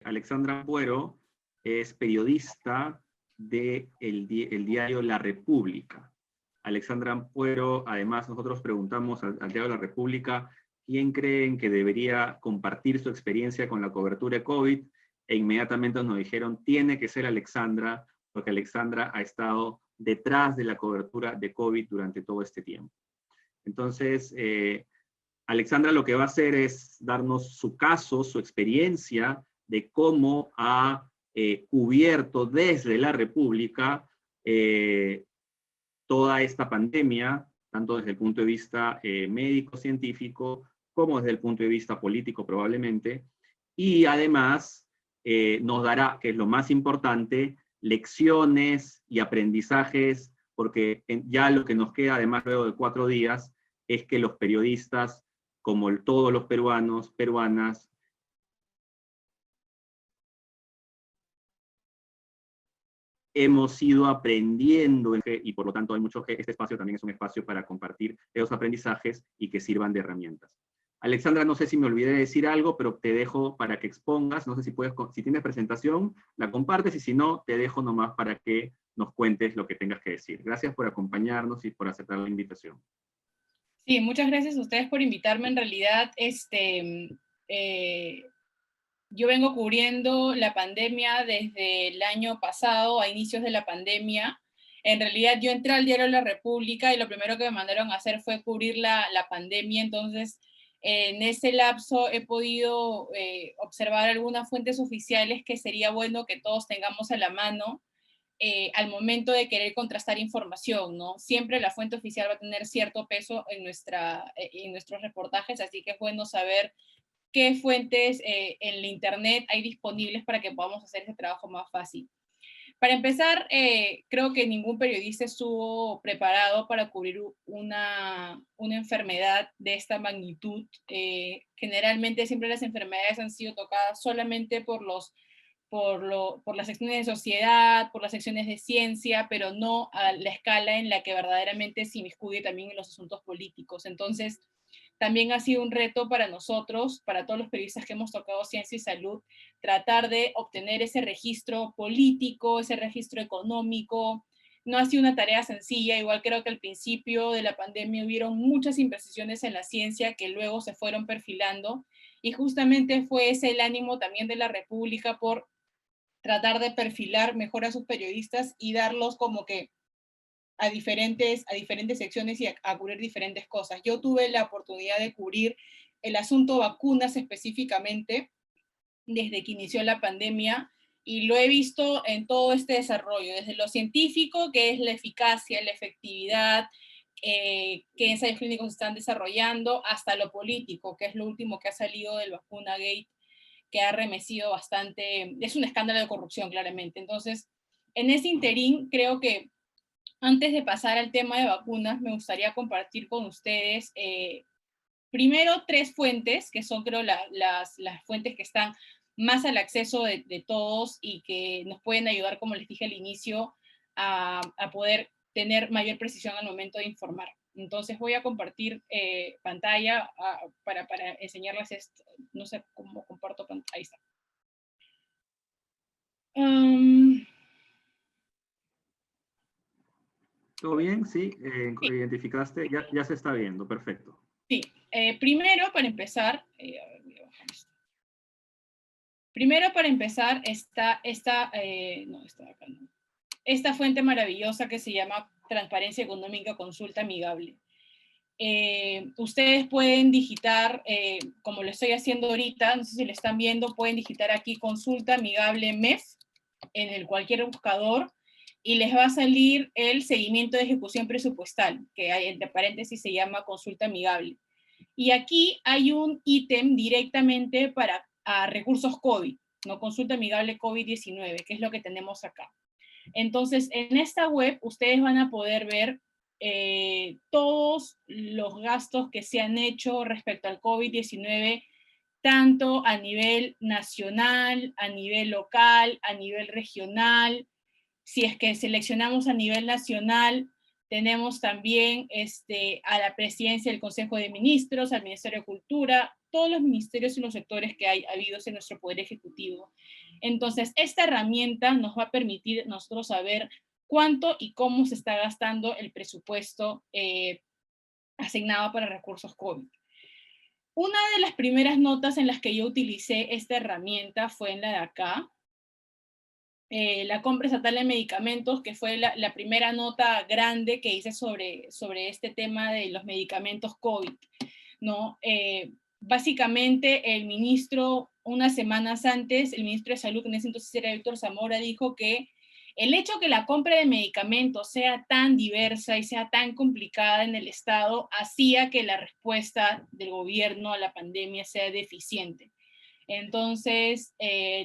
Alexandra Ampuero es periodista del el diario La República. Alexandra Ampuero, además nosotros preguntamos al diario La República quién creen que debería compartir su experiencia con la cobertura de COVID, e inmediatamente nos dijeron, tiene que ser Alexandra, porque Alexandra ha estado detrás de la cobertura de COVID durante todo este tiempo. Entonces, Alexandra lo que va a hacer es darnos su caso, su experiencia de cómo ha cubierto desde la República toda esta pandemia, tanto desde el punto de vista médico-científico, como desde el punto de vista político probablemente, y además nos dará, que es lo más importante, lecciones y aprendizajes, porque ya lo que nos queda, además luego de 4 días, es que los periodistas, como todos los peruanos, peruanas, hemos ido aprendiendo, y por lo tanto hay mucho que este espacio también es un espacio para compartir esos aprendizajes y que sirvan de herramientas. Alexandra, no sé si me olvidé de decir algo, pero te dejo para que expongas, no sé si puedes, si tienes presentación, la compartes, y si no, te dejo nomás para que nos cuentes lo que tengas que decir. Gracias por acompañarnos y por aceptar la invitación. Sí, muchas gracias a ustedes por invitarme. En realidad, yo vengo cubriendo la pandemia desde el año pasado, a inicios de la pandemia. En realidad yo entré al diario La República y lo primero que me mandaron a hacer fue cubrir la pandemia. Entonces, en ese lapso he podido observar algunas fuentes oficiales que sería bueno que todos tengamos a la mano al momento de querer contrastar información, ¿no? Siempre la fuente oficial va a tener cierto peso en nuestros reportajes, así que es bueno saber qué fuentes en la internet hay disponibles para que podamos hacer ese trabajo más fácil. Para empezar, creo que ningún periodista estuvo preparado para cubrir una enfermedad de esta magnitud. Generalmente siempre las enfermedades han sido tocadas solamente por las secciones de sociedad, por las secciones de ciencia, pero no a la escala en la que verdaderamente se inmiscuye también en los asuntos políticos. Entonces, también ha sido un reto para nosotros, para todos los periodistas que hemos tocado ciencia y salud, tratar de obtener ese registro político, ese registro económico. No ha sido una tarea sencilla, igual creo que al principio de la pandemia hubieron muchas imprecisiones en la ciencia que luego se fueron perfilando, y justamente fue ese el ánimo también de la República por tratar de perfilar mejor a sus periodistas y darlos como que a diferentes secciones y a cubrir diferentes cosas. Yo tuve la oportunidad de cubrir el asunto vacunas específicamente desde que inició la pandemia, y lo he visto en todo este desarrollo, desde lo científico, que es la eficacia, la efectividad, qué ensayos clínicos se están desarrollando, hasta lo político, que es lo último que ha salido del vacuna gate, que ha remecido bastante, es un escándalo de corrupción claramente. Entonces, en ese interín, creo que antes de pasar al tema de vacunas, me gustaría compartir con ustedes primero 3 fuentes, que son creo las fuentes que están más al acceso de todos y que nos pueden ayudar, como les dije al inicio, a poder tener mayor precisión al momento de informar. Entonces voy a compartir pantalla para enseñarles esto. No sé cómo comparto pantalla. Ahí está. ¿Todo bien? Sí, Sí. identificaste, ya se está viendo, perfecto. Sí, primero para empezar, está esta fuente maravillosa que se llama Transparencia Económica Consulta Amigable. Ustedes pueden digitar, como lo estoy haciendo ahorita, no sé si lo están viendo, pueden digitar aquí Consulta Amigable MEF en cualquier buscador, y les va a salir el seguimiento de ejecución presupuestal, que hay, entre paréntesis se llama Consulta Amigable. Y aquí hay un ítem directamente para recursos COVID, ¿no? Consulta Amigable COVID-19, que es lo que tenemos acá. Entonces, en esta web ustedes van a poder ver todos los gastos que se han hecho respecto al COVID-19, tanto a nivel nacional, a nivel local, a nivel regional. Si es que seleccionamos a nivel nacional, tenemos también a la presidencia del Consejo de Ministros, al Ministerio de Cultura, todos los ministerios y los sectores que hay habidos en nuestro Poder Ejecutivo. Entonces, esta herramienta nos va a permitir nosotros saber cuánto y cómo se está gastando el presupuesto asignado para recursos COVID. Una de las primeras notas en las que yo utilicé esta herramienta fue en la de acá, la compra estatal de medicamentos, que fue la primera nota grande que hice sobre este tema de los medicamentos COVID, ¿no? Básicamente el ministro, unas semanas antes, el ministro de Salud, que en ese entonces era Víctor Zamora, dijo que el hecho que la compra de medicamentos sea tan diversa y sea tan complicada en el Estado hacía que la respuesta del gobierno a la pandemia sea deficiente. Entonces,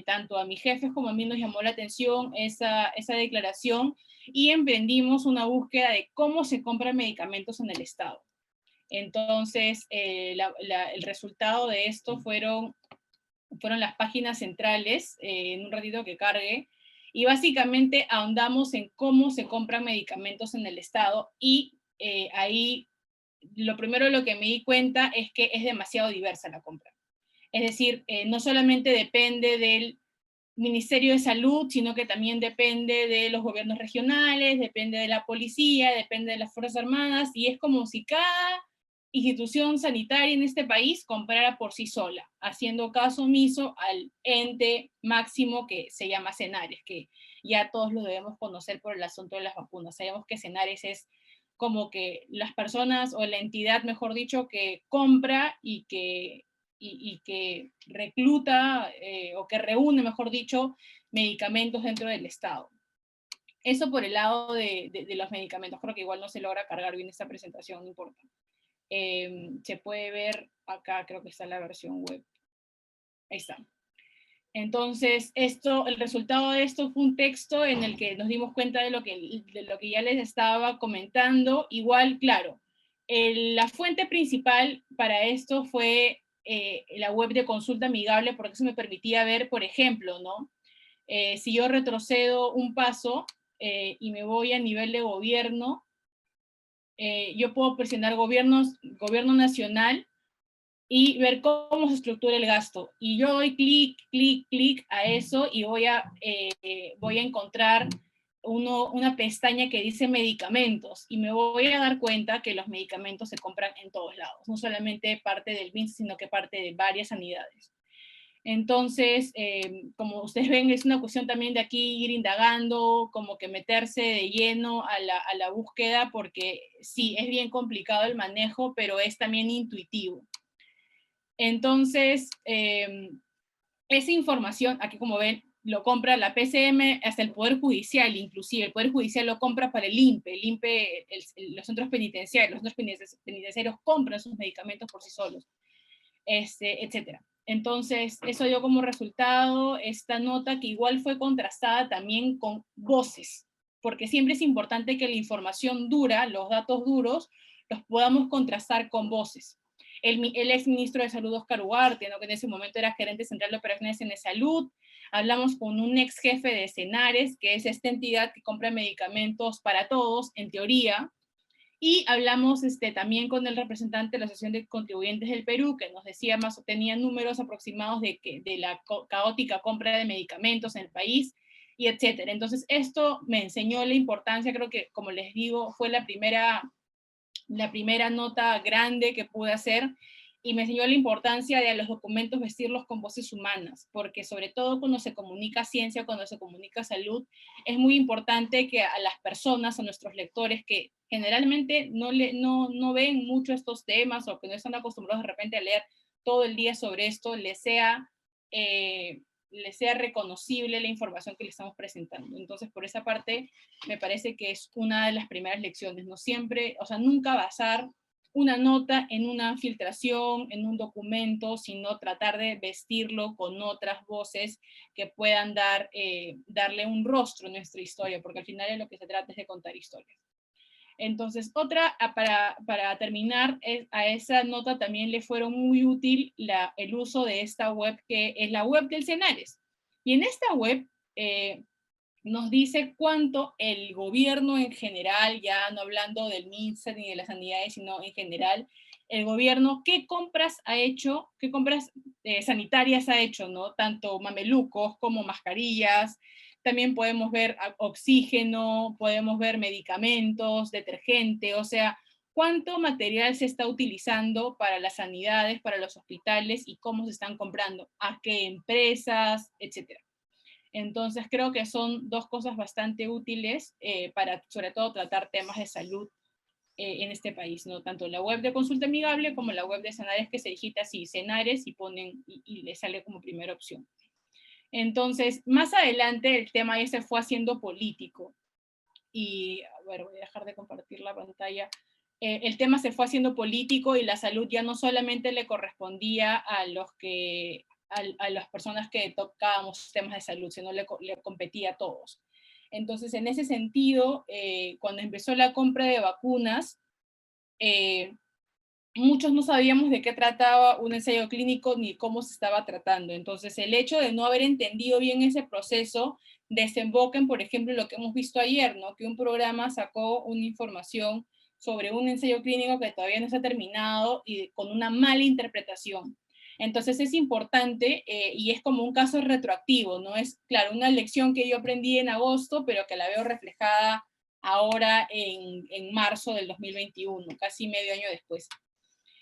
tanto a mis jefes como a mí nos llamó la atención esa declaración y emprendimos una búsqueda de cómo se compran medicamentos en el Estado. Entonces, el resultado de esto fueron las páginas centrales, en un ratito que cargue, y básicamente ahondamos en cómo se compran medicamentos en el Estado, y ahí lo primero de lo que me di cuenta es que es demasiado diversa la compra. Es decir, no solamente depende del Ministerio de Salud, sino que también depende de los gobiernos regionales, depende de la policía, depende de las Fuerzas Armadas, y es como si cada institución sanitaria en este país comprara por sí sola, haciendo caso omiso al ente máximo que se llama Senares, que ya todos lo debemos conocer por el asunto de las vacunas. Sabemos que Senares es como que las personas, o la entidad, mejor dicho, que compra y que recluta, o que reúne, mejor dicho, medicamentos dentro del Estado. Eso por el lado de los medicamentos. Creo que igual no se logra cargar bien esta presentación, no importa. Se puede ver acá, creo que está la versión web. Ahí está. Entonces, el resultado de esto fue un texto en el que nos dimos cuenta de lo que ya les estaba comentando. Igual, claro, la fuente principal para esto fue la web de consulta amigable, porque eso me permitía ver, por ejemplo, ¿no? Si yo retrocedo un paso y me voy a nivel de gobierno, yo puedo presionar gobierno nacional y ver cómo se estructura el gasto. Y yo doy clic, clic, clic a eso y voy a encontrar una pestaña que dice medicamentos, y me voy a dar cuenta que los medicamentos se compran en todos lados, no solamente parte del MINS, sino que parte de varias sanidades. Entonces, como ustedes ven, es una cuestión también de aquí ir indagando, como que meterse de lleno a la búsqueda, porque sí, es bien complicado el manejo, pero es también intuitivo. Entonces, esa información, aquí como ven, lo compra la PCM, hasta el Poder Judicial, inclusive. El Poder Judicial lo compra para el INPE, los centros penitenciarios. Los centros penitenciarios compran sus medicamentos por sí solos, etcétera. Entonces, eso dio como resultado esta nota, que igual fue contrastada también con voces, porque siempre es importante que la información dura, los datos duros, los podamos contrastar con voces. El ex ministro de Salud, Óscar Ugarte, ¿no?, que en ese momento era gerente central de operaciones en Salud. Hablamos con un ex jefe de Senares, que es esta entidad que compra medicamentos para todos, en teoría. Y hablamos también con el representante de la Asociación de Contribuyentes del Perú, que nos decía tenía números aproximados de la caótica compra de medicamentos en el país, y etcétera. Entonces, esto me enseñó la importancia, creo que, como les digo, fue la primera nota grande que pude hacer, y me enseñó la importancia de a los documentos vestirlos con voces humanas, porque sobre todo cuando se comunica ciencia, cuando se comunica salud, es muy importante que a las personas, a nuestros lectores, que generalmente no ven mucho estos temas, o que no están acostumbrados de repente a leer todo el día sobre esto, les sea reconocible la información que le estamos presentando. Entonces, por esa parte, me parece que es una de las primeras lecciones, no siempre, o sea, nunca basar una nota en una filtración, en un documento, sino tratar de vestirlo con otras voces que puedan darle un rostro a nuestra historia, porque al final de lo que se trata es de contar historias. Entonces, para terminar, a esa nota también le fueron muy útil el uso de esta web, que es la web del Senares. Y en esta web nos dice cuánto el gobierno en general, ya no hablando del MINSA ni de las sanidades, sino en general, el gobierno, qué compras ha hecho, qué compras sanitarias ha hecho, ¿no? Tanto mamelucos como mascarillas, también podemos ver oxígeno, podemos ver medicamentos, detergente, o sea, cuánto material se está utilizando para las sanidades, para los hospitales y cómo se están comprando, a qué empresas, etcétera. Entonces creo que son dos cosas bastante útiles para sobre todo tratar temas de salud en este país, ¿no? Tanto la web de Consulta Amigable como la web de Cenares, que se digita así, Cenares, y ponen, y le sale como primera opción. Entonces, más adelante el tema ya se fue haciendo político. Y, a ver, voy a dejar de compartir la pantalla. El tema se fue haciendo político y la salud ya no solamente le correspondía a los que a las personas que tocábamos temas de salud, sino le competía a todos. Entonces, en ese sentido, cuando empezó la compra de vacunas, muchos no sabíamos de qué trataba un ensayo clínico ni cómo se estaba tratando. Entonces, el hecho de no haber entendido bien ese proceso desemboca en, por ejemplo, lo que hemos visto ayer, ¿no? Que un programa sacó una información sobre un ensayo clínico que todavía no está terminado y con una mala interpretación. Entonces es importante y es como un caso retroactivo, ¿no? Es, claro, una lección que yo aprendí en agosto, pero que la veo reflejada ahora en marzo del 2021, casi medio año después.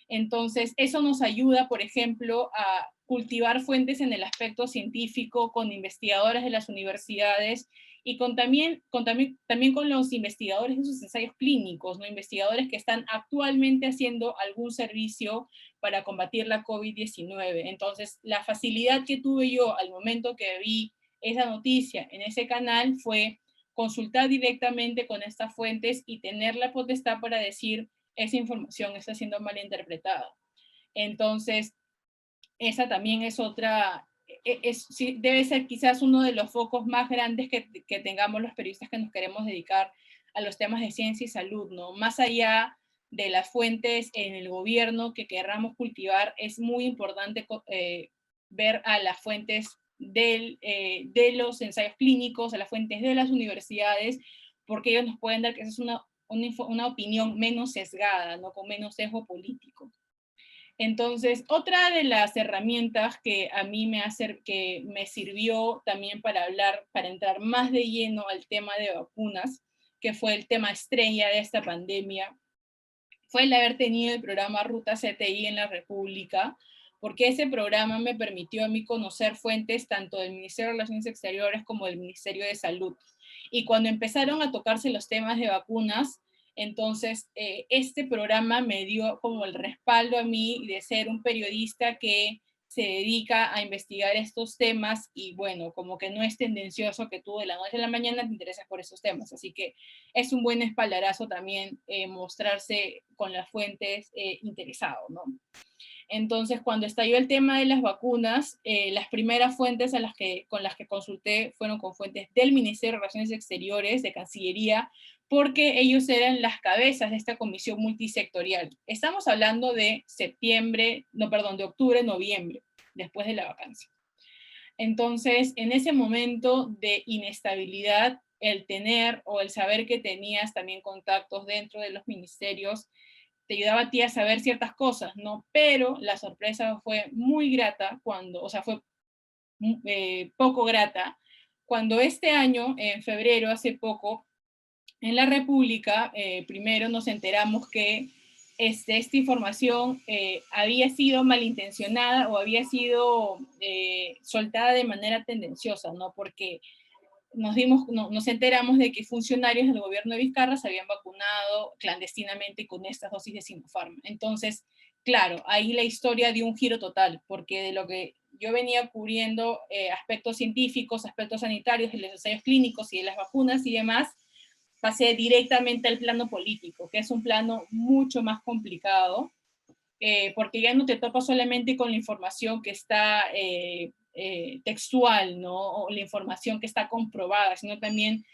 Entonces, eso nos ayuda, por ejemplo, a cultivar fuentes en el aspecto científico con investigadores de las universidades y también con los investigadores de sus ensayos clínicos, ¿no? Investigadores que están actualmente haciendo algún servicio para combatir la COVID-19. Entonces, la facilidad que tuve yo al momento que vi esa noticia en ese canal fue consultar directamente con estas fuentes y tener la potestad para decir esa información está siendo mal interpretada. Entonces, esa también es otra, sí, debe ser quizás uno de los focos más grandes que tengamos los periodistas que nos queremos dedicar a los temas de ciencia y salud, ¿no? Más allá de las fuentes en el gobierno que querramos cultivar, es muy importante ver a las fuentes de los ensayos clínicos, a las fuentes de las universidades, porque ellos nos pueden dar que esa es una opinión menos sesgada, ¿no? Con menos sesgo político. Entonces, otra de las herramientas que a mí que me sirvió también para hablar, para entrar más de lleno al tema de vacunas, que fue el tema estrella de esta pandemia, fue el haber tenido el programa Ruta CTI en la República, porque ese programa me permitió a mí conocer fuentes tanto del Ministerio de Relaciones Exteriores como del Ministerio de Salud. Y cuando empezaron a tocarse los temas de vacunas, entonces este programa me dio como el respaldo a mí de ser un periodista que se dedica a investigar estos temas y bueno, como que no es tendencioso que tú de la noche a la mañana te intereses por esos temas. Así que es un buen espaldarazo también mostrarse con las fuentes interesado, ¿no? Entonces, cuando estalló el tema de las vacunas, las primeras fuentes con las que consulté fueron con fuentes del Ministerio de Relaciones Exteriores, de Cancillería, porque ellos eran las cabezas de esta comisión multisectorial. Estamos hablando de de octubre, noviembre, después de la vacancia. Entonces, en ese momento de inestabilidad, el tener o el saber que tenías también contactos dentro de los ministerios te ayudaba a ti a saber ciertas cosas, ¿no? Pero la sorpresa fue muy grata fue poco grata, cuando este año, en febrero, hace poco, en la República, primero nos enteramos que esta información había sido malintencionada o había sido soltada de manera tendenciosa, ¿no? Porque nos enteramos de que funcionarios del gobierno de Vizcarra se habían vacunado clandestinamente con estas dosis de Sinopharm. Entonces, claro, ahí la historia dio un giro total, porque de lo que yo venía cubriendo aspectos científicos, aspectos sanitarios, de los ensayos clínicos y de las vacunas y demás, pasé directamente al plano político, que es un plano mucho más complicado, porque ya no te topas solamente con la información que está textual, ¿no? O la información que está comprobada, sino también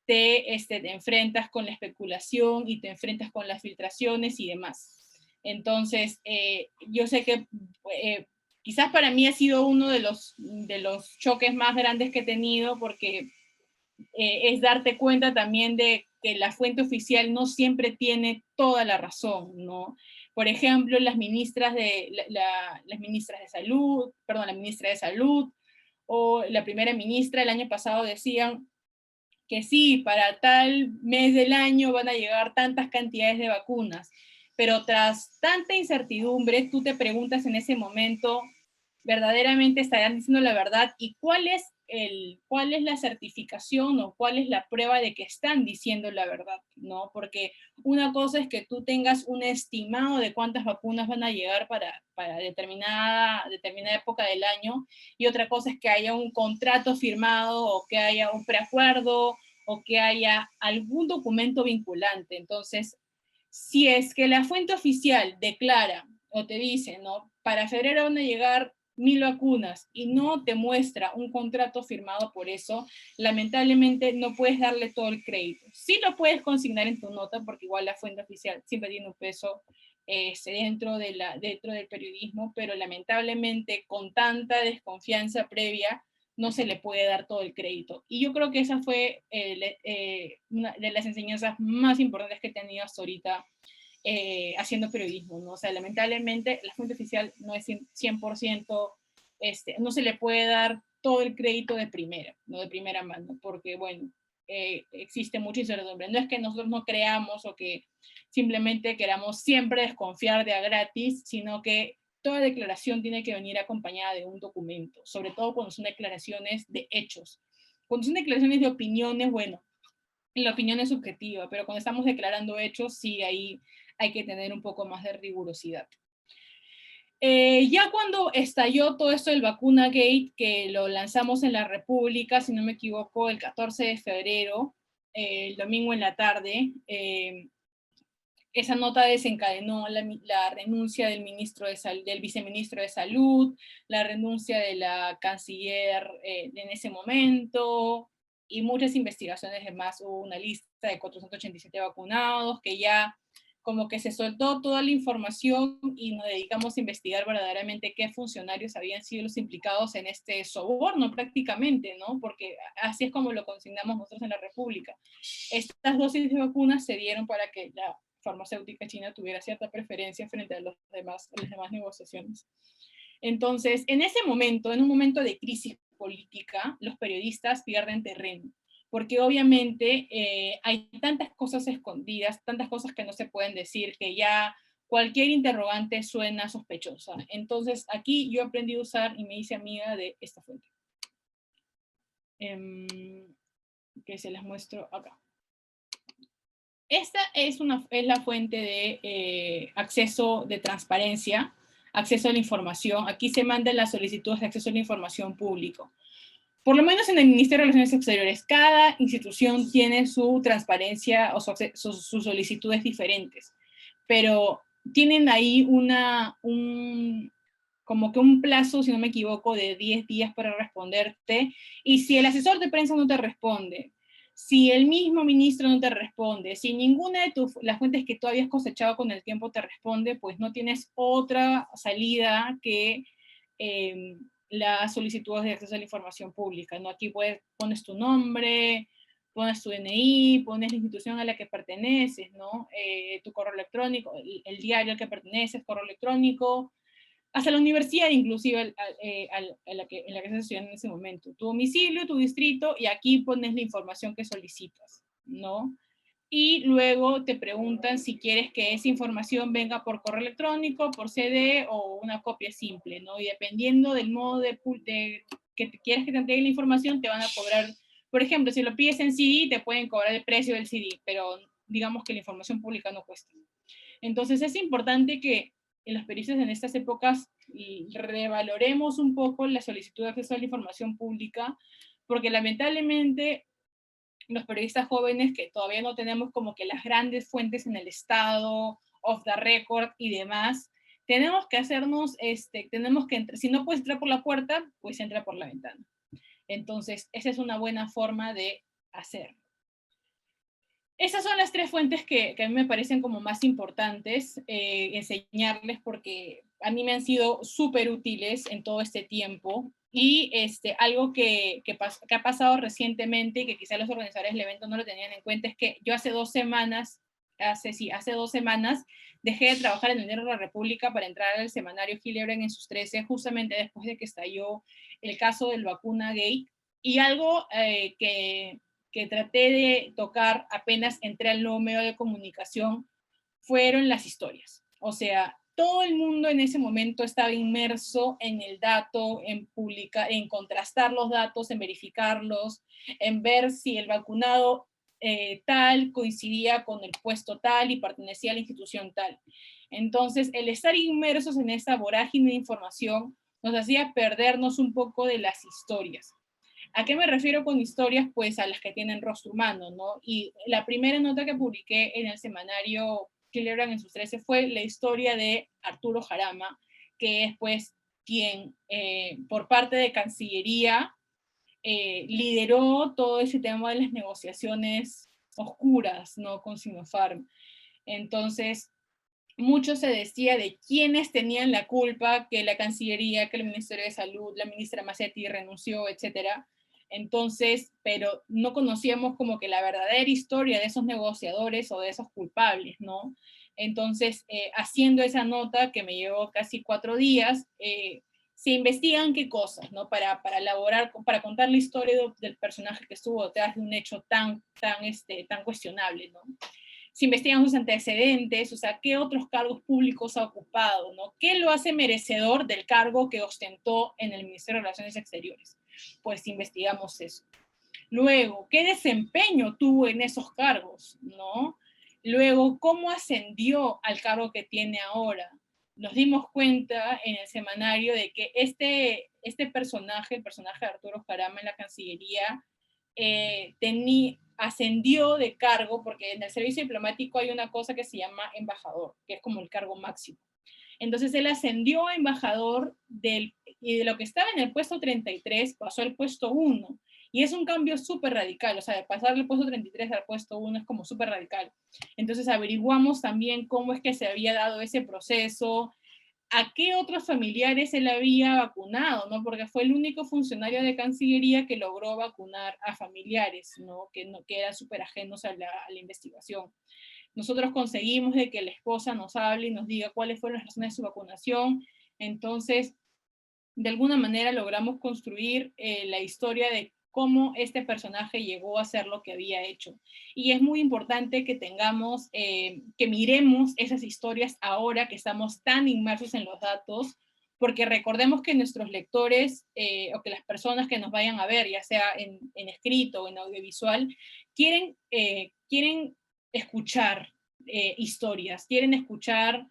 te enfrentas con la especulación y te enfrentas con las filtraciones y demás. Entonces, yo sé que quizás para mí ha sido uno de los choques más grandes que he tenido, porque es darte cuenta también de que la fuente oficial no siempre tiene toda la razón, ¿no? Por ejemplo, las ministras las ministras de salud, perdón, la ministra de salud o la primera ministra el año pasado decían que sí, para tal mes del año van a llegar tantas cantidades de vacunas, pero tras tanta incertidumbre, tú te preguntas en ese momento, ¿verdaderamente estarán diciendo la verdad? ¿Y cuál es la certificación o cuál es la prueba de que están diciendo la verdad? ¿No? Porque una cosa es que tú tengas un estimado de cuántas vacunas van a llegar para determinada época del año, y otra cosa es que haya un contrato firmado o que haya un preacuerdo o que haya algún documento vinculante. Entonces, si es que la fuente oficial declara o te dice, ¿no? Para febrero van a llegar 1000 vacunas y no te muestra un contrato firmado por eso, lamentablemente no puedes darle todo el crédito. Sí lo puedes consignar en tu nota, porque igual la fuente oficial siempre tiene un peso dentro del periodismo, pero lamentablemente con tanta desconfianza previa no se le puede dar todo el crédito. Y yo creo que esa fue una de las enseñanzas más importantes que he tenido hasta ahorita haciendo periodismo, ¿no? O sea, lamentablemente la fuente oficial no es 100%, no se le puede dar todo el crédito de primera, no de primera mano, porque, bueno, existe mucha incertidumbre. No es que nosotros no creamos o que simplemente queramos siempre desconfiar de a gratis, sino que toda declaración tiene que venir acompañada de un documento, sobre todo cuando son declaraciones de hechos. Cuando son declaraciones de opiniones, bueno, la opinión es subjetiva, pero cuando estamos declarando hechos, sí, ahí hay que tener un poco más de rigurosidad. Ya cuando estalló todo esto del Vacuna Gate, que lo lanzamos en la República, si no me equivoco, el 14 de febrero, el domingo en la tarde, esa nota desencadenó la renuncia del viceministro de Salud, la renuncia de la canciller en ese momento, y muchas investigaciones demás. Hubo una lista de 487 vacunados, que ya como que se soltó toda la información y nos dedicamos a investigar verdaderamente qué funcionarios habían sido los implicados en este soborno prácticamente, ¿no? Porque así es como lo consignamos nosotros en la República. Estas dosis de vacunas se dieron para que la farmacéutica china tuviera cierta preferencia frente a las demás negociaciones. Entonces, en ese momento, en un momento de crisis política, los periodistas pierden terreno, porque obviamente hay tantas cosas escondidas, tantas cosas que no se pueden decir, que ya cualquier interrogante suena sospechosa. Entonces, aquí yo aprendí a usar y me hice amiga de esta fuente, que se las muestro acá. Esta es la fuente de acceso de transparencia, acceso a la información. Aquí se mandan las solicitudes de acceso a la información público. Por lo menos en el Ministerio de Relaciones Exteriores, cada institución tiene su transparencia o sus solicitudes diferentes, pero tienen ahí como que un plazo, si no me equivoco, de 10 días para responderte, y si el asesor de prensa no te responde, si el mismo ministro no te responde, si ninguna de las fuentes que tú habías cosechado con el tiempo te responde, pues no tienes otra salida que las solicitudes de acceso a la información pública, ¿no? Aquí pones tu nombre, pones tu DNI, pones la institución a la que perteneces, ¿no? Tu correo electrónico, el diario al que perteneces, correo electrónico, hasta la universidad inclusive en la que estás estudiando en ese momento, tu domicilio, tu distrito, y aquí pones la información que solicitas, ¿no? Y luego te preguntan si quieres que esa información venga por correo electrónico, por CD o una copia simple, ¿no? Y dependiendo del modo que quieras que te entregue la información, te van a cobrar, por ejemplo, si lo pides en CD, te pueden cobrar el precio del CD, pero digamos que la información pública no cuesta. Entonces es importante que en los periodistas en estas épocas revaloremos un poco la solicitud de acceso a la información pública, porque lamentablemente los periodistas jóvenes que todavía no tenemos como que las grandes fuentes en el Estado, off the record y demás, tenemos que hacernos, si no puedes entrar por la puerta, pues entra por la ventana. Entonces, esa es una buena forma de hacerlo. Esas son las tres fuentes que a mí me parecen como más importantes enseñarles, porque a mí me han sido súper útiles en todo este tiempo. Y algo que ha pasado recientemente y que quizá los organizadores del evento no lo tenían en cuenta es que yo hace 2 semanas, hace 2 semanas, dejé de trabajar en el Diario de la República para entrar al semanario Gil Ebren en sus 13, justamente después de que estalló el caso del vacuna gay. Y algo que traté de tocar apenas entré al nuevo medio de comunicación fueron las historias. O sea, todo el mundo en ese momento estaba inmerso en el dato, en publicar, en contrastar los datos, en verificarlos, en ver si el vacunado tal coincidía con el puesto tal y pertenecía a la institución tal. Entonces, el estar inmersos en esa vorágine de información nos hacía perdernos un poco de las historias. ¿A qué me refiero con historias? Pues a las que tienen rostro humano, ¿no? Y la primera nota que publiqué en el semanario Killerman en sus 13 fue la historia de Arturo Jarama, que es pues quien por parte de Cancillería lideró todo ese tema de las negociaciones oscuras, ¿no? Con Sinopharm. Entonces, mucho se decía de quiénes tenían la culpa, que la Cancillería, que el Ministerio de Salud, la ministra Macetti renunció, etcétera. Entonces, pero no conocíamos como que la verdadera historia de esos negociadores o de esos culpables, ¿no? Entonces, haciendo esa nota que me llevó casi 4 días, se investigan qué cosas, ¿no? Para elaborar, para contar la historia del personaje que estuvo detrás de un hecho tan cuestionable, ¿no? Se investigan sus antecedentes, o sea, qué otros cargos públicos ha ocupado, ¿no? ¿Qué lo hace merecedor del cargo que ostentó en el Ministerio de Relaciones Exteriores? Pues investigamos eso. Luego, ¿qué desempeño tuvo en esos cargos, no? Luego, ¿cómo ascendió al cargo que tiene ahora? Nos dimos cuenta en el semanario de que este personaje, el personaje de Arturo Jarama en la Cancillería, ascendió de cargo, porque en el servicio diplomático hay una cosa que se llama embajador, que es como el cargo máximo. Entonces él ascendió a embajador y de lo que estaba en el puesto 33 pasó al puesto 1. Y es un cambio súper radical, o sea, de pasar del puesto 33 al puesto 1 es como súper radical. Entonces averiguamos también cómo es que se había dado ese proceso, a qué otros familiares él había vacunado, ¿no? Porque fue el único funcionario de Cancillería que logró vacunar a familiares, ¿no? Que eran súper ajenos a la investigación. Nosotros conseguimos de que la esposa nos hable y nos diga cuáles fueron las razones de su vacunación. Entonces, de alguna manera logramos construir la historia de cómo este personaje llegó a ser lo que había hecho. Y es muy importante que tengamos, que miremos esas historias ahora que estamos tan inmersos en los datos, porque recordemos que nuestros lectores o que las personas que nos vayan a ver, ya sea en escrito o en audiovisual, quieren escuchar historias, quieren escuchar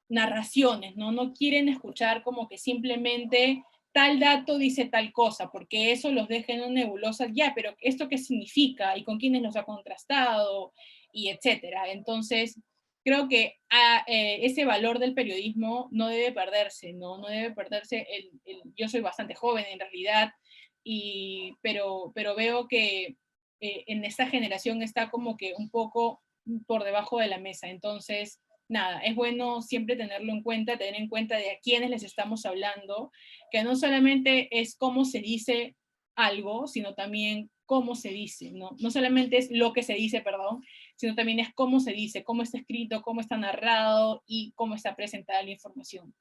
narraciones, ¿no? No quieren escuchar como que simplemente tal dato dice tal cosa, porque eso los deja en una nebulosa, ya, pero ¿esto qué significa? ¿Y con quiénes los ha contrastado? Y etcétera. Entonces, creo que ese valor del periodismo no debe perderse, ¿no? No debe perderse. Yo soy bastante joven en realidad, pero veo que en esta generación está como que un poco por debajo de la mesa. Entonces, nada, es bueno siempre tenerlo en cuenta, tener en cuenta de a quiénes les estamos hablando, que no solamente es cómo se dice algo, sino también cómo se dice, ¿no? No solamente es lo que se dice, perdón, sino también es cómo se dice, cómo está escrito, cómo está narrado y cómo está presentada la información.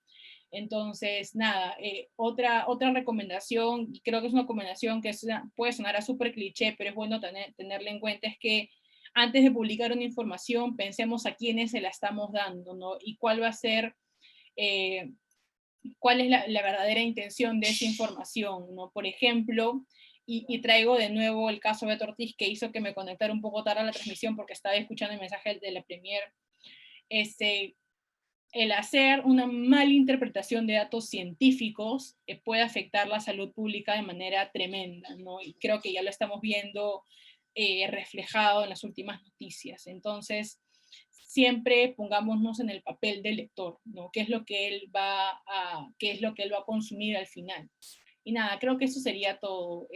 Entonces, nada, otra recomendación, y creo que es una recomendación que puede sonar a súper cliché, pero es bueno tenerla en cuenta, es que antes de publicar una información, pensemos a quiénes se la estamos dando, ¿no? Y cuál va a ser, cuál es la verdadera intención de esa información, ¿no? Por ejemplo, y traigo de nuevo el caso de Beto Ortiz, que hizo que me conectara un poco tarde a la transmisión porque estaba escuchando el mensaje de la Premier. El hacer una mala interpretación de datos científicos puede afectar la salud pública de manera tremenda, ¿no? Y creo que ya lo estamos viendo reflejado en las últimas noticias. Entonces, siempre pongámonos en el papel del lector, ¿no? ¿Qué es lo que él va a consumir al final? Y nada, creo que eso sería todo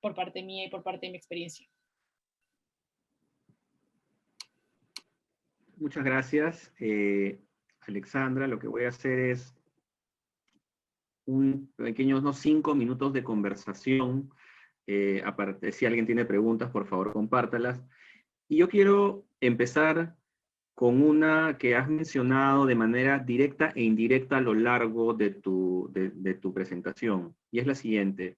por parte mía y por parte de mi experiencia. Muchas gracias, Alexandra. Lo que voy a hacer es unos 5 minutos de conversación. Aparte, si alguien tiene preguntas, por favor, compártalas. Y yo quiero empezar con una que has mencionado de manera directa e indirecta a lo largo de tu presentación, y es la siguiente.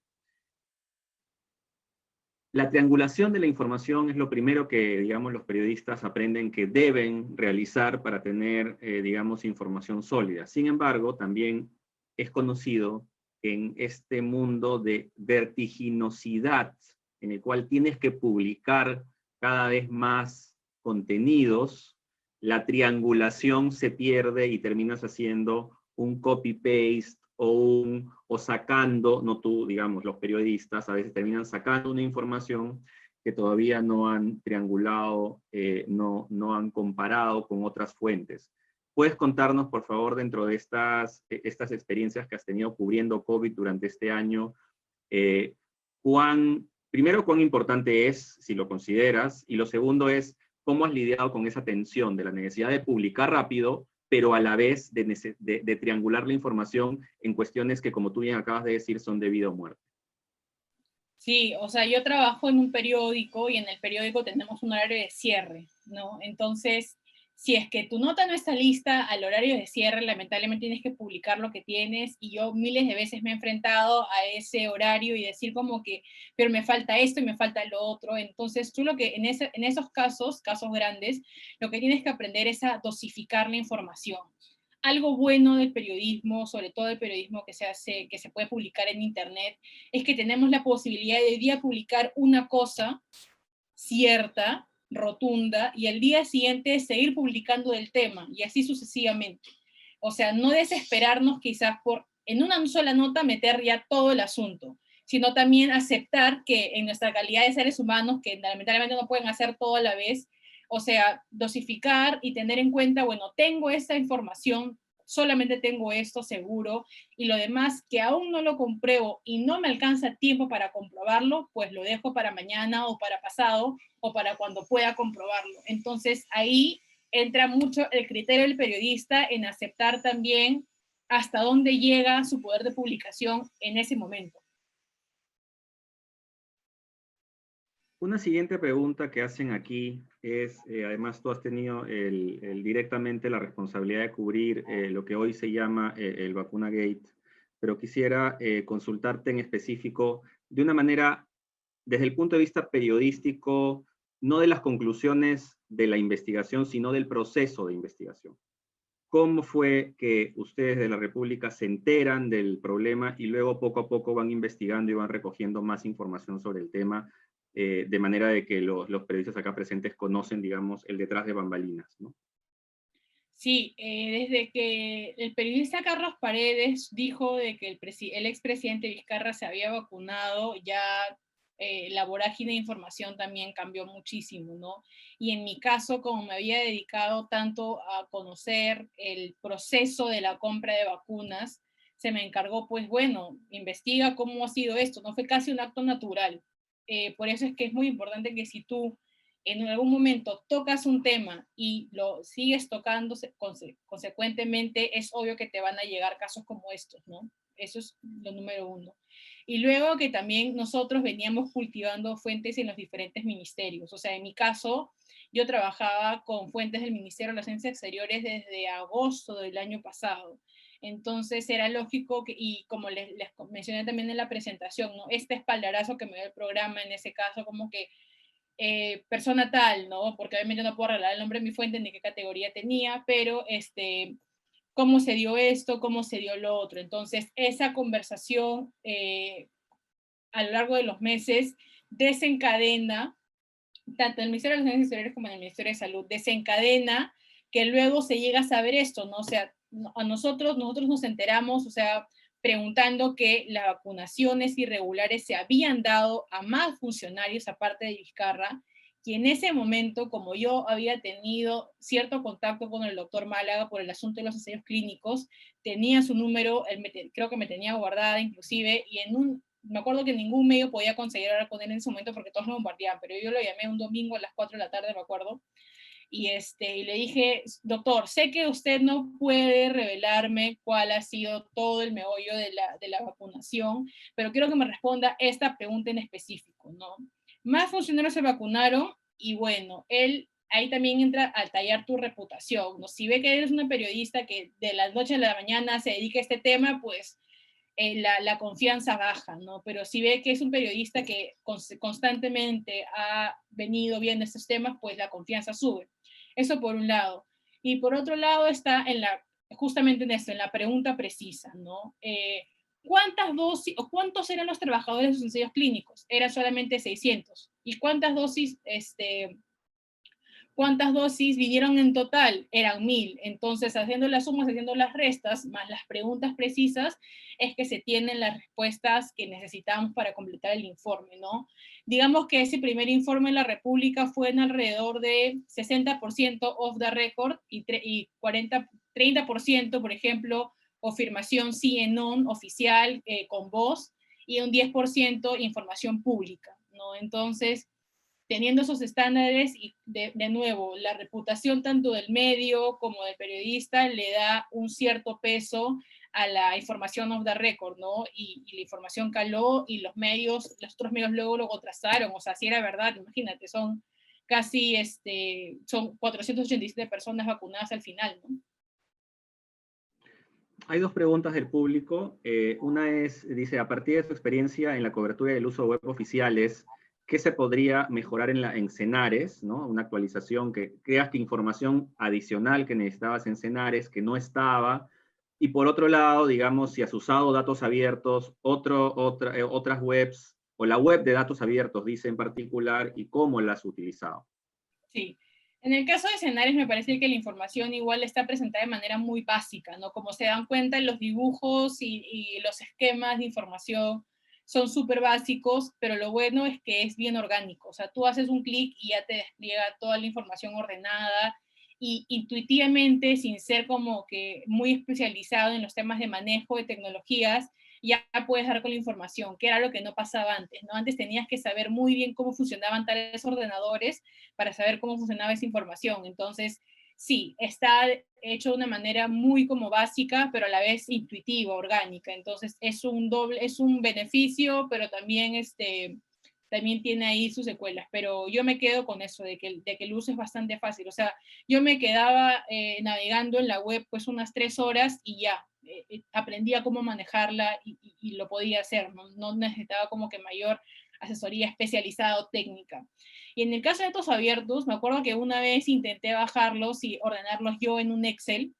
La triangulación de la información es lo primero que, digamos, los periodistas aprenden que deben realizar para tener, digamos, información sólida. Sin embargo, también es conocido que en este mundo de vertiginosidad, en el cual tienes que publicar cada vez más contenidos, la triangulación se pierde y terminas haciendo un copy-paste o sacando, no tú, digamos, los periodistas a veces terminan sacando una información que todavía no han triangulado, no han comparado con otras fuentes. ¿Puedes contarnos, por favor, dentro de estas experiencias que has tenido cubriendo COVID durante este año, primero, cuán importante es, si lo consideras, y lo segundo es, cómo has lidiado con esa tensión de la necesidad de publicar rápido, pero a la vez de triangular la información en cuestiones que, como tú bien acabas de decir, son de vida o muerte? Sí, o sea, yo trabajo en un periódico y en el periódico tenemos un horario de cierre, ¿no? Entonces, si es que tu nota no está lista al horario de cierre, lamentablemente tienes que publicar lo que tienes, y yo miles de veces me he enfrentado a ese horario y decir como que, pero me falta esto y me falta lo otro. Entonces, tú lo que en esos casos grandes, lo que tienes que aprender es a dosificar la información. Algo bueno del periodismo, sobre todo el periodismo que se hace, que se puede publicar en internet, es que tenemos la posibilidad de día publicar una cosa cierta, rotunda, y el día siguiente seguir publicando del tema, y así sucesivamente. O sea, no desesperarnos quizás por en una sola nota meter ya todo el asunto, sino también aceptar que en nuestra calidad de seres humanos, que lamentablemente no pueden hacer todo a la vez, o sea, dosificar y tener en cuenta, bueno, tengo esta información, solamente tengo esto seguro, y lo demás que aún no lo compruebo y no me alcanza tiempo para comprobarlo, pues lo dejo para mañana o para pasado o para cuando pueda comprobarlo. Entonces ahí entra mucho el criterio del periodista en aceptar también hasta dónde llega su poder de publicación en ese momento. Una siguiente pregunta que hacen aquí es, además tú has tenido directamente la responsabilidad de cubrir lo que hoy se llama el Vacuna Gate, pero quisiera consultarte en específico de una manera, desde el punto de vista periodístico, no de las conclusiones de la investigación, sino del proceso de investigación. ¿Cómo fue que ustedes de la República se enteran del problema y luego poco a poco van investigando y van recogiendo más información sobre el tema, de manera de que los periodistas acá presentes conocen, digamos, el detrás de bambalinas, ¿no? Sí, desde que el periodista Carlos Paredes dijo de que el expresidente Vizcarra se había vacunado, ya la vorágine de información también cambió muchísimo, ¿no? Y en mi caso, como me había dedicado tanto a conocer el proceso de la compra de vacunas, se me encargó, pues bueno, investiga cómo ha sido esto, no fue casi un acto natural. Por eso es que es muy importante que si tú en algún momento tocas un tema y lo sigues tocando consecuentemente, es obvio que te van a llegar casos como estos, ¿no? Eso es lo número uno. Y luego que también nosotros veníamos cultivando fuentes en los diferentes ministerios. O sea, en mi caso, yo trabajaba con fuentes del Ministerio de Relaciones Exteriores desde agosto del año pasado. Entonces era lógico que, y como les mencioné también en la presentación, ¿no? Este espaldarazo que me dio el programa, en ese caso, como que persona tal, ¿no? Porque obviamente no puedo revelar el nombre de mi fuente ni qué categoría tenía, pero cómo se dio esto, cómo se dio lo otro. Entonces, esa conversación a lo largo de los meses desencadena, tanto en el Ministerio de Relaciones Exteriores como en el Ministerio de Salud, desencadena que luego se llega a saber esto, ¿no? O sea, a nosotros nos enteramos, o sea, preguntando que las vacunaciones irregulares se habían dado a más funcionarios aparte de Vizcarra, y en ese momento, como yo había tenido cierto contacto con el doctor Málaga por el asunto de los ensayos clínicos, tenía su número, creo que me tenía guardada inclusive, y me acuerdo que ningún medio podía conseguir hablar con él en ese momento porque todos lo bombardeaban, pero yo lo llamé un domingo a las 4 de la tarde, me acuerdo, y le dije, doctor, sé que usted no puede revelarme cuál ha sido todo el meollo de la vacunación, pero quiero que me responda esta pregunta en específico, ¿no? Más funcionarios se vacunaron y bueno, él ahí también entra al tallar tu reputación, ¿no? Si ve que eres una periodista que de la noche a la mañana se dedica a este tema, pues la confianza baja, ¿no? Pero si ve que es un periodista que constantemente ha venido viendo estos temas, pues la confianza sube. Eso por un lado. Y por otro lado está justamente en esto, en la pregunta precisa, ¿no? ¿Cuántas dosis o cuántos eran los trabajadores de los ensayos clínicos? Eran solamente 600. ¿Y cuántas dosis vinieron en total? Eran 1000. Entonces, haciendo las sumas, haciendo las restas, más las preguntas precisas, es que se tienen las respuestas que necesitamos para completar el informe, ¿no? Digamos que ese primer informe en la República fue en alrededor de 60% off the record y 30%, por ejemplo, afirmación sí en non oficial con voz, y un 10% información pública, ¿no? Entonces, teniendo esos estándares y de nuevo, la reputación tanto del medio como del periodista le da un cierto peso a la información off the record, ¿no? Y la información caló y los otros medios luego lo trazaron, o sea, si era verdad, imagínate, son casi, son 487 personas vacunadas al final, ¿no? Hay dos preguntas del público. Una es, dice, a partir de su experiencia en la cobertura del uso web oficiales, ¿qué se podría mejorar en Cenares, ¿no? Una actualización que creaste información adicional que necesitabas en Cenares, que no estaba. Y por otro lado, digamos, si has usado datos abiertos, otras webs, o la web de datos abiertos, dice en particular, y cómo la has utilizado. Sí. En el caso de escenarios me parece que la información igual está presentada de manera muy básica, ¿no? Como se dan cuenta, los dibujos y los esquemas de información son súper básicos, pero lo bueno es que es bien orgánico. O sea, tú haces un clic y ya te despliega toda la información ordenada y intuitivamente, sin ser como que muy especializado en los temas de manejo de tecnologías, ya puedes dar con la información, que era lo que no pasaba antes, ¿no? Antes tenías que saber muy bien cómo funcionaban tales ordenadores para saber cómo funcionaba esa información. Entonces, sí, está hecho de una manera muy como básica, pero a la vez intuitiva, orgánica. Entonces, es un beneficio, pero también también tiene ahí sus secuelas, pero yo me quedo con eso, de que el uso es bastante fácil. O sea, yo me quedaba navegando en la web pues unas 3 horas y ya, aprendía cómo manejarla y lo podía hacer, no necesitaba como que mayor asesoría especializada o técnica. Y en el caso de datos abiertos, me acuerdo que una vez intenté bajarlos y ordenarlos yo en un Excel,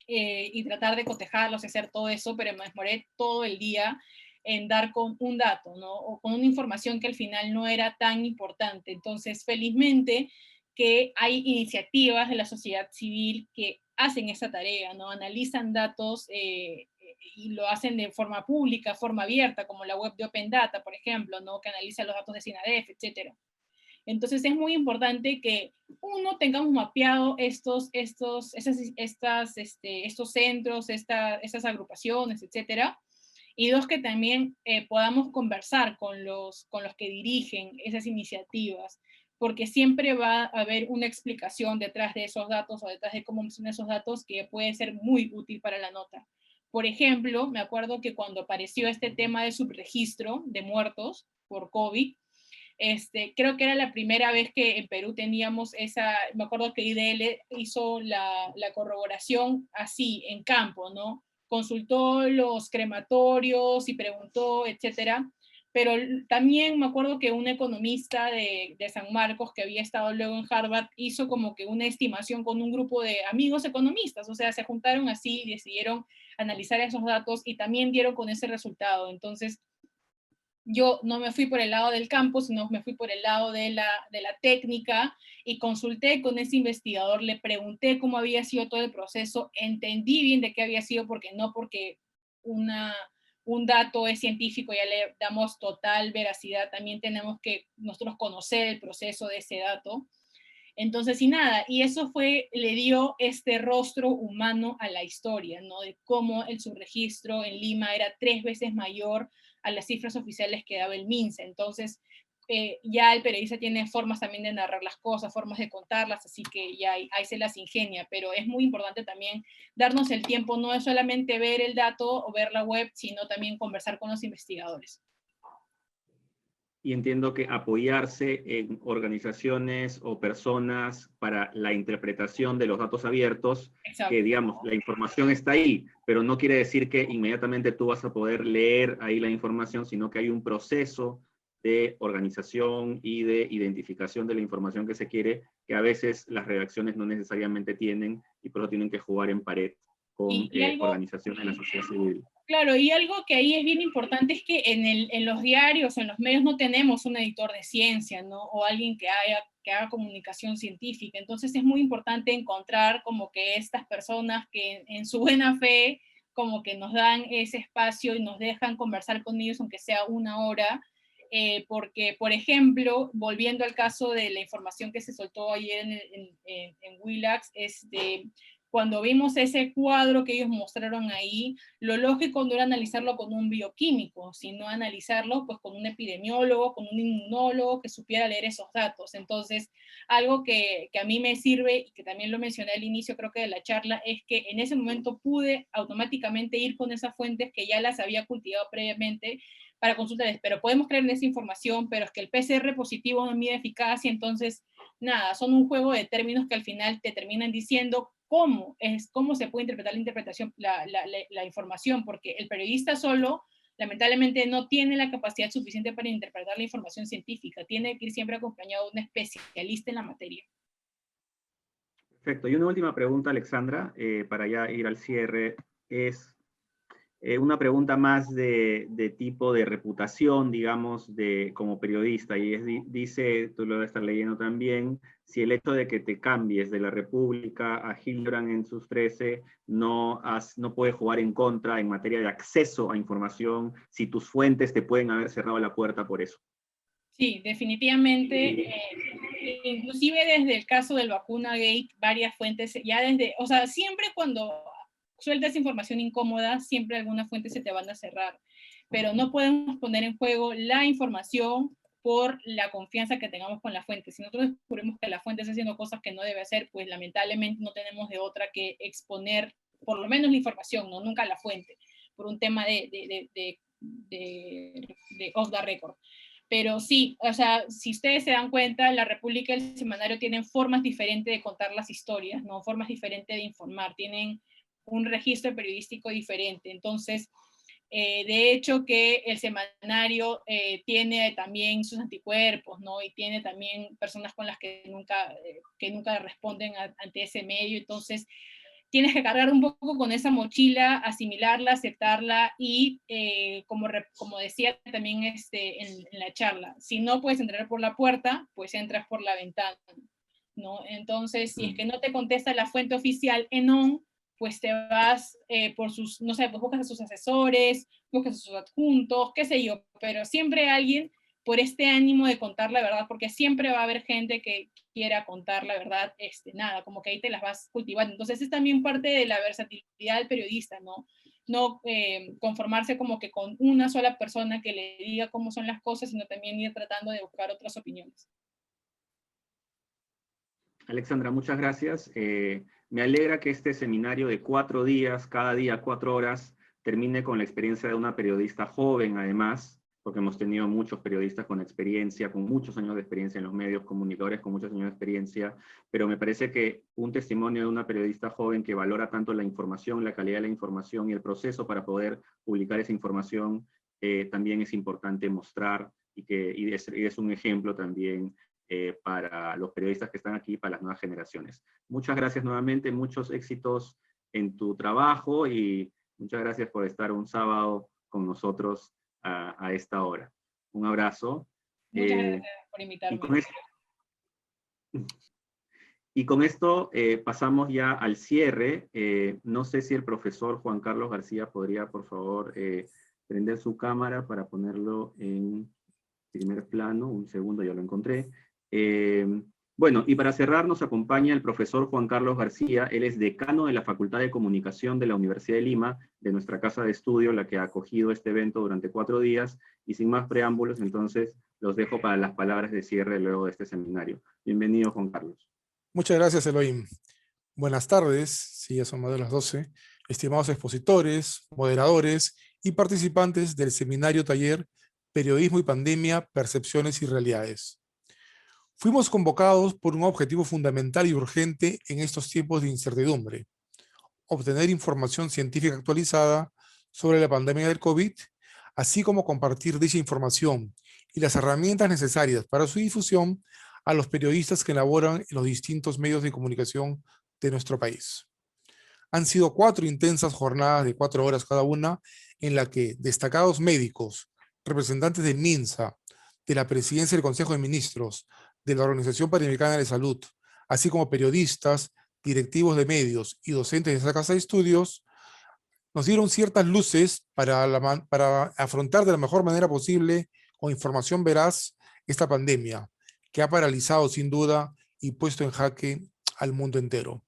y tratar de cotejarlos y hacer todo eso, pero me demoré todo el día en dar con un dato, ¿no? O con una información que al final no era tan importante. Entonces, felizmente que hay iniciativas de la sociedad civil que hacen esa tarea, ¿no? Analizan datos y lo hacen de forma pública, forma abierta, como la web de Open Data, por ejemplo, ¿no? Que analiza los datos de SINADEF, etcétera. Entonces es muy importante que uno tengamos mapeado estos centros, estas agrupaciones, etcétera, y dos, que también podamos conversar con los que dirigen esas iniciativas, porque siempre va a haber una explicación detrás de esos datos o detrás de cómo son esos datos que puede ser muy útil para la nota. Por ejemplo, me acuerdo que cuando apareció este tema de subregistro de muertos por COVID, creo que era la primera vez que en Perú teníamos me acuerdo que IDL hizo la corroboración así, en campo, ¿no? Consultó los crematorios y preguntó, etcétera. Pero también me acuerdo que un economista de San Marcos, que había estado luego en Harvard, hizo como que una estimación con un grupo de amigos economistas, o sea, se juntaron así y decidieron analizar esos datos y también dieron con ese resultado. Entonces, yo no me fui por el lado del campo, sino me fui por el lado de la técnica y consulté con ese investigador, le pregunté cómo había sido todo el proceso, entendí bien de qué había sido, porque no porque un dato es científico ya le damos total veracidad, también tenemos que nosotros conocer el proceso de ese dato. Entonces, y nada, y eso le dio este rostro humano a la historia, ¿no? De cómo el subregistro en Lima era 3 veces mayor a las cifras oficiales que daba el MINSA. Entonces, ya el periodista tiene formas también de narrar las cosas, formas de contarlas, así que ya ahí se las ingenia, pero es muy importante también darnos el tiempo, no es solamente ver el dato o ver la web, sino también conversar con los investigadores. Y entiendo que apoyarse en organizaciones o personas para la interpretación de los datos abiertos, Exacto. que digamos, la información está ahí, pero no quiere decir que inmediatamente tú vas a poder leer ahí la información, sino que hay un proceso de organización y de identificación de la información que se quiere, que a veces las redacciones no necesariamente tienen, y por eso tienen que jugar en pared con organizaciones de la sociedad civil. Claro, y algo que ahí es bien importante es que en los diarios, en los medios no tenemos un editor de ciencia, ¿no? O alguien que haga comunicación científica. Entonces es muy importante encontrar como que estas personas que en su buena fe como que nos dan ese espacio y nos dejan conversar con ellos, aunque sea una hora, porque, por ejemplo, volviendo al caso de la información que se soltó ayer en Willax, cuando vimos ese cuadro que ellos mostraron ahí, lo lógico no era analizarlo con un bioquímico, sino analizarlo pues con un epidemiólogo, con un inmunólogo que supiera leer esos datos. Entonces, algo que a mí me sirve, y que también lo mencioné al inicio creo que de la charla, es que en ese momento pude automáticamente ir con esas fuentes que ya las había cultivado previamente para consultarles, pero podemos creer en esa información, pero es que el PCR positivo no mide eficacia, entonces, nada, son un juego de términos que al final te terminan diciendo cómo se puede interpretar la información, porque el periodista solo, lamentablemente, no tiene la capacidad suficiente para interpretar la información científica, tiene que ir siempre acompañado de un especialista en la materia. Perfecto. Y una última pregunta, Alexandra, para ya ir al cierre, es una pregunta más de tipo de reputación, digamos, como periodista, y dice, tú lo debes estar leyendo también, si el hecho de que te cambies de la República a Hildebrand en sus 13 no puede jugar en contra en materia de acceso a información, si tus fuentes te pueden haber cerrado la puerta por eso. Sí, definitivamente, inclusive desde el caso del Vacunagate, varias fuentes, o sea, siempre cuando sueltas información incómoda, siempre algunas fuentes se te van a cerrar, pero no podemos poner en juego la información por la confianza que tengamos con la fuente. Si nosotros descubrimos que la fuente está haciendo cosas que no debe hacer, pues lamentablemente no tenemos de otra que exponer por lo menos la información, ¿no? Nunca la fuente, por un tema de off the record. Pero sí, o sea, si ustedes se dan cuenta, la República y el Semanario tienen formas diferentes de contar las historias, ¿no? Formas diferentes de informar, tienen un registro periodístico diferente. Entonces, de hecho que el Semanario tiene también sus anticuerpos, ¿no? Y tiene también personas con las que nunca responden ante ese medio. Entonces, tienes que cargar un poco con esa mochila, asimilarla, aceptarla y, como decía también en la charla, si no puedes entrar por la puerta, pues entras por la ventana, ¿no? Entonces, si es que no te contesta la fuente oficial ENON, pues te vas por sus, no sé, pues buscas a sus asesores, buscas a sus adjuntos, qué sé yo, pero siempre alguien por este ánimo de contar la verdad, porque siempre va a haber gente que quiera contar la verdad, nada, como que ahí te las vas cultivando. Entonces es también parte de la versatilidad del periodista, ¿no? No conformarse como que con una sola persona que le diga cómo son las cosas, sino también ir tratando de buscar otras opiniones. Alexandra, muchas gracias. Me alegra que este seminario de 4 días, cada día 4 horas, termine con la experiencia de una periodista joven, además, porque hemos tenido muchos periodistas con experiencia, con muchos años de experiencia en los medios, comunicadores con muchos años de experiencia, pero me parece que un testimonio de una periodista joven que valora tanto la información, la calidad de la información y el proceso para poder publicar esa información, también es importante mostrar y es un ejemplo también para los periodistas que están aquí, para las nuevas generaciones. Muchas gracias nuevamente, muchos éxitos en tu trabajo y muchas gracias por estar un sábado con nosotros a esta hora. Un abrazo. Muchas gracias por invitarme. Y con esto pasamos ya al cierre. No sé si el profesor Juan Carlos García podría, por favor, prender su cámara para ponerlo en primer plano. Un segundo, ya lo encontré. Bueno, y para cerrar nos acompaña el profesor Juan Carlos García. Él es decano de la Facultad de Comunicación de la Universidad de Lima, de nuestra casa de estudio, la que ha acogido este evento durante 4 días. Y sin más preámbulos, entonces los dejo para las palabras de cierre luego de este seminario. Bienvenido, Juan Carlos. Muchas gracias, Elohim. Buenas tardes, sí, ya son más de las 12, estimados expositores, moderadores y participantes del seminario taller Periodismo y Pandemia, Percepciones y Realidades. Fuimos convocados por un objetivo fundamental y urgente en estos tiempos de incertidumbre: obtener información científica actualizada sobre la pandemia del COVID, así como compartir dicha información y las herramientas necesarias para su difusión a los periodistas que elaboran en los distintos medios de comunicación de nuestro país. Han sido 4 intensas jornadas de 4 horas cada una, en la que destacados médicos, representantes del MINSA, de la Presidencia del Consejo de Ministros, de la Organización Panamericana de Salud, así como periodistas, directivos de medios y docentes de esa casa de estudios, nos dieron ciertas luces para afrontar de la mejor manera posible, con información veraz, esta pandemia, que ha paralizado sin duda y puesto en jaque al mundo entero.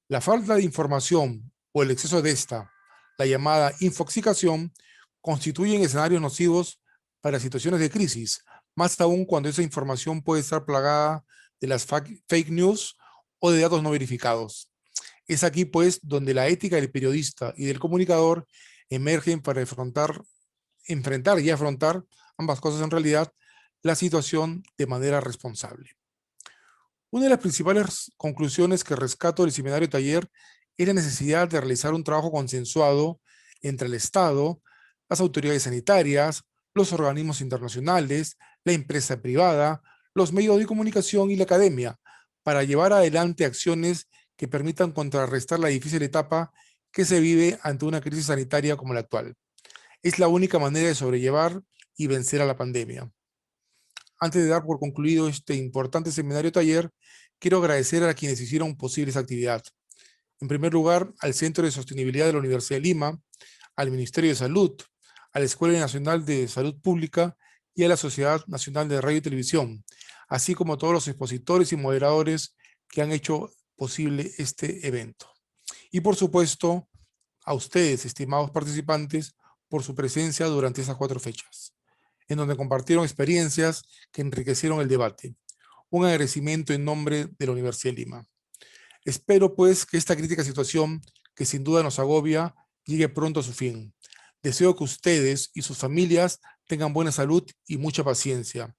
La falta de información o el exceso de esta, la llamada infoxicación, constituyen escenarios nocivos para situaciones de crisis, más aún cuando esa información puede estar plagada de las fake news o de datos no verificados. Es aquí, pues, donde la ética del periodista y del comunicador emergen para enfrentar y afrontar, ambas cosas en realidad, la situación de manera responsable. Una de las principales conclusiones que rescato del seminario taller es la necesidad de realizar un trabajo consensuado entre el Estado, las autoridades sanitarias, los organismos internacionales, la empresa privada, los medios de comunicación y la academia, para llevar adelante acciones que permitan contrarrestar la difícil etapa que se vive ante una crisis sanitaria como la actual. Es la única manera de sobrellevar y vencer a la pandemia. Antes de dar por concluido este importante seminario taller, quiero agradecer a quienes hicieron posible esta actividad. En primer lugar, al Centro de Sostenibilidad de la Universidad de Lima, al Ministerio de Salud, a la Escuela Nacional de Salud Pública y a la Sociedad Nacional de Radio y Televisión, así como a todos los expositores y moderadores que han hecho posible este evento. Y por supuesto, a ustedes, estimados participantes, por su presencia durante esas 4 fechas, en donde compartieron experiencias que enriquecieron el debate. Un agradecimiento en nombre de la Universidad de Lima. Espero, pues, que esta crítica situación, que sin duda nos agobia, llegue pronto a su fin. Deseo que ustedes y sus familias tengan buena salud y mucha paciencia.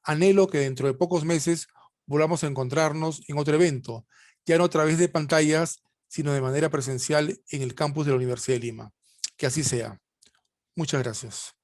Anhelo que dentro de pocos meses volvamos a encontrarnos en otro evento, ya no a través de pantallas, sino de manera presencial en el campus de la Universidad de Lima. Que así sea. Muchas gracias.